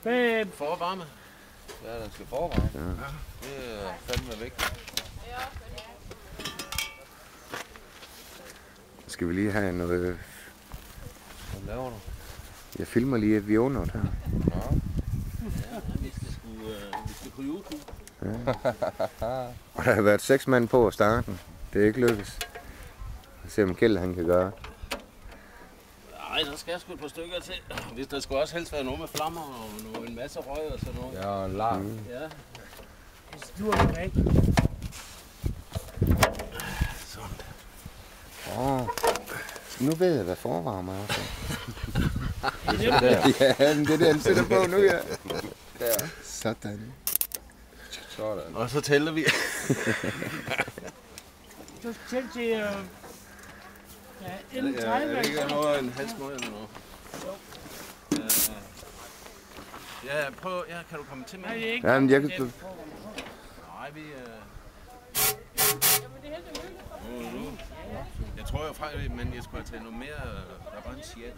Forvarme. Ja, den skal forvarme. Ja. Det er fandme vigtigt. Skal vi lige have noget... Hvad laver du? Jeg filmer lige et vionot her. Ja, vi skal på YouTube. Ja. Og der har været 6 mand på at starte den. Det er ikke lykkes. Jeg ser om Kjeld han kan gøre. Nej, der skal sgu et par stykker til. Hvis der skulle også helst være noget med flammer og en masse røg og sådan noget. Ja, og en larm. Ja. Du er det rigtigt. Åh, nu ved jeg, hvad forvarmer er. Ja, men det er det, han sætter på nu, ja. Sådan. Sådan. Og så tæller vi. Du skal tælle til 11.30. Er det ikke noget en halv smøg eller noget? Ja, prøv. Ja, kan du komme til mig? Nej, det er ikke. Ja, men jeg kan... Nej, vi... Jeg tror jo faktisk, men jeg skulle have taget noget mere... Der var en sjæl.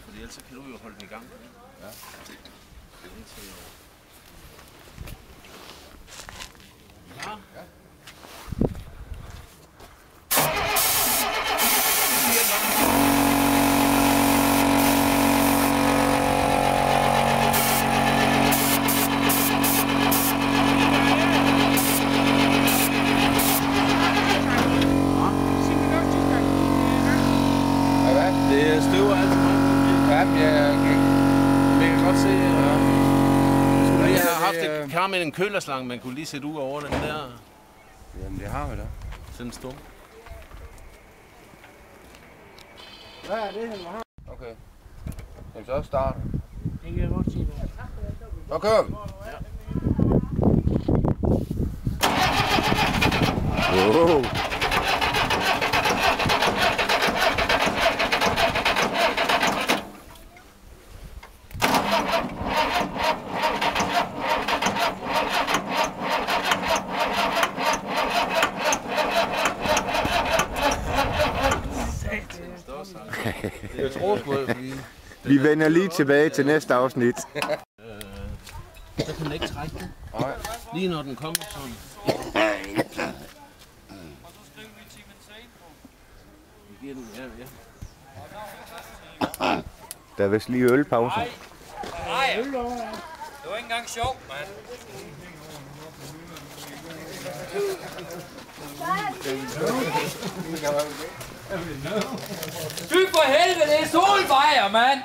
Fordi ellers kan du jo holde den i gang. Ja. Ja. Det støver altid meget. Ja, jeg kan godt se, skulle lige have haft et kar med en kølerslange, man kunne lige sætte ud over den der. Jamen, det har vi da. Sådan en stum. Hvad er det, han har? Okay. Skal vi så starte? Det kan jeg godt sige. Så kører vi. Wow. Jeg tror sgu, at Vi vender lige tilbage til næste afsnit. Så kan den ikke trække den. Nej. Lige når den kommer sådan. Vi giver den, ja. Der er vist lige ølpause. Nej, det var ikke engang sjovt, mand. Fy for helvede, det er solvejr, mand!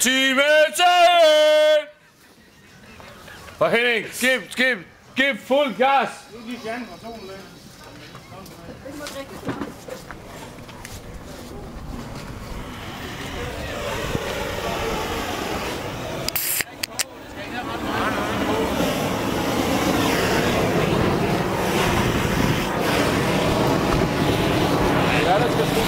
Timetal! Og Henning, giv fuld gas! Nu gik jeg fra solen lidt. Ja, der skal stå.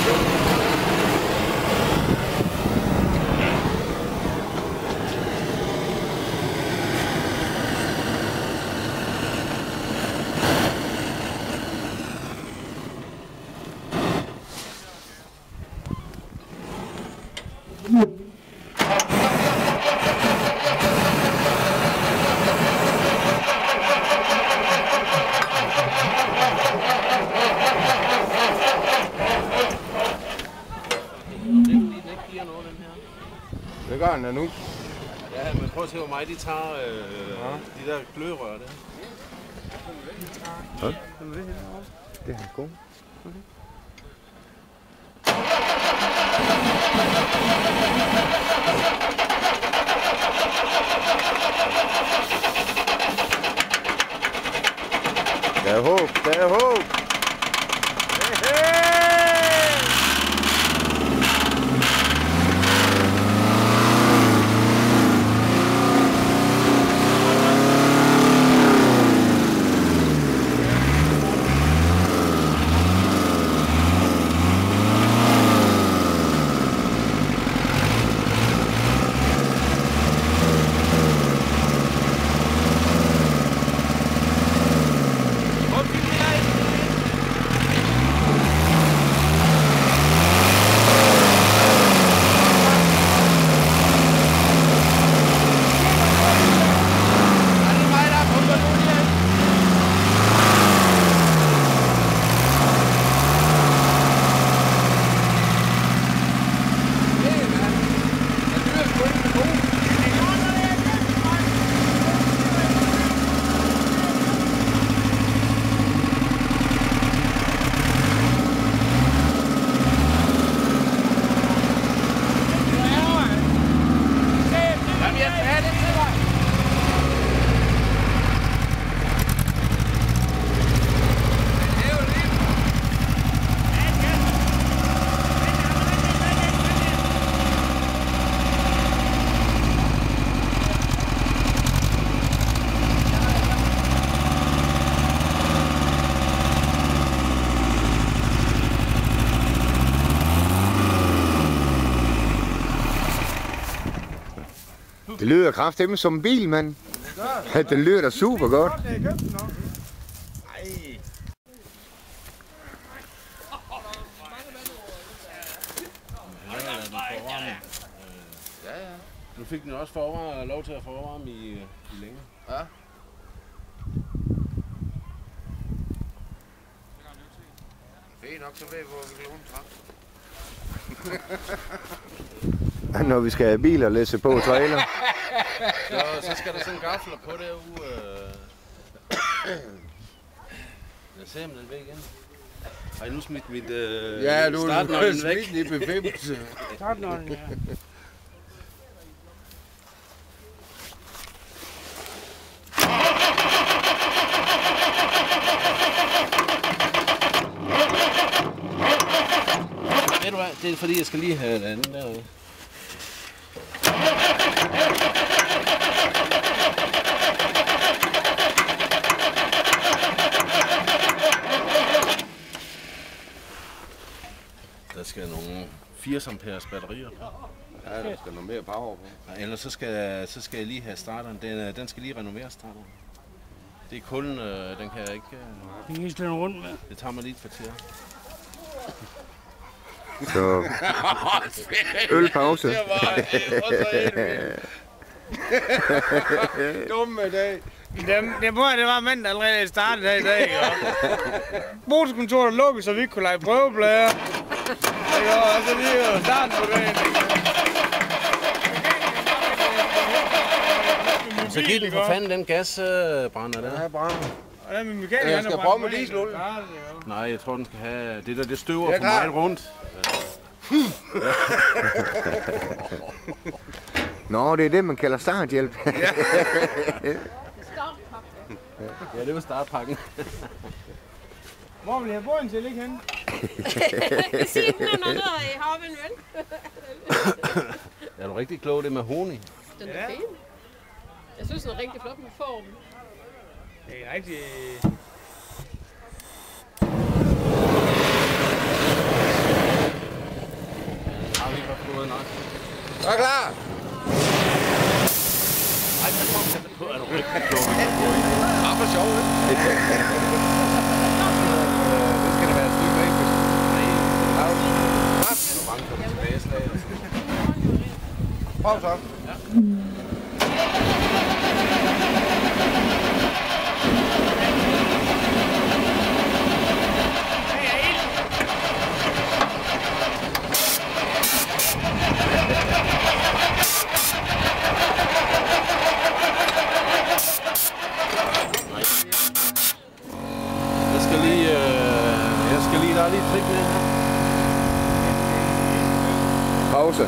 Det gør den da nu. Ja, men prøv at se, hvor meget de tager de der gløderør der. Ja. Det er god. Der er håb, der er håb. Det lyder kraftedeme som en bil, mand. Det lyder da super godt. Det er købt nok. Ej. Ja, ja. Nu fik den også lov til at forvarme i længe. Ja. Fint nok, så ved vi, hvor vi kan låne traktor. Når vi skal have biler og læse på trailer. Så skal der sådan gafler på derude. Jeg ser om den væk igen. Har I nu smidt mit Ja, du startnøglen væk? smidt i befimelse. Startnøglen, ja. Ved du hvad, det er fordi jeg skal lige have det andet derude. Der skal nogle 80 amperes batterier på. Ja, der skal noget mere power på. Ja, ellers så skal jeg lige have starteren. Den skal lige renoveres, starteren. Det er kulden, den kan jeg ikke... Vi kan ikke slå rundt med. Det tager mig lige et kvarter. Så ølpause. Dumme dag. Det var manden, der allerede startede her i dag, ikke? Motorkontoret lukkede, så vi ikke kunne lege prøveplader. Og så lige starten på dagen. Så giv den for fanden den gasbrænder der. Ja, brænder. Og der er min mekaniker, Jeg skal prøve med dieselolie. Nej, jeg tror den skal have... Det støver Ja, for klar. meget rundt. Nå, det er det, man kalder starthjælp. Ja, det var startpakken. Hvor vil jeg have båden til, ikke henne? Siden den er nede i haven, vel? Er du rigtig klog, det med honning? Den er fin. Jeg synes, den er rigtig flot med form. Det er rigtig... Har vi ikke fået nok? Så er klar. Ej, jeg tror, at det på. Er du rigtig klog? Ja, for sjov, ikke? Det skal det være styr bag. Nej. Hvor mange kommer tilbage slag? Prøv så. Der er lige et trik med her. Pause.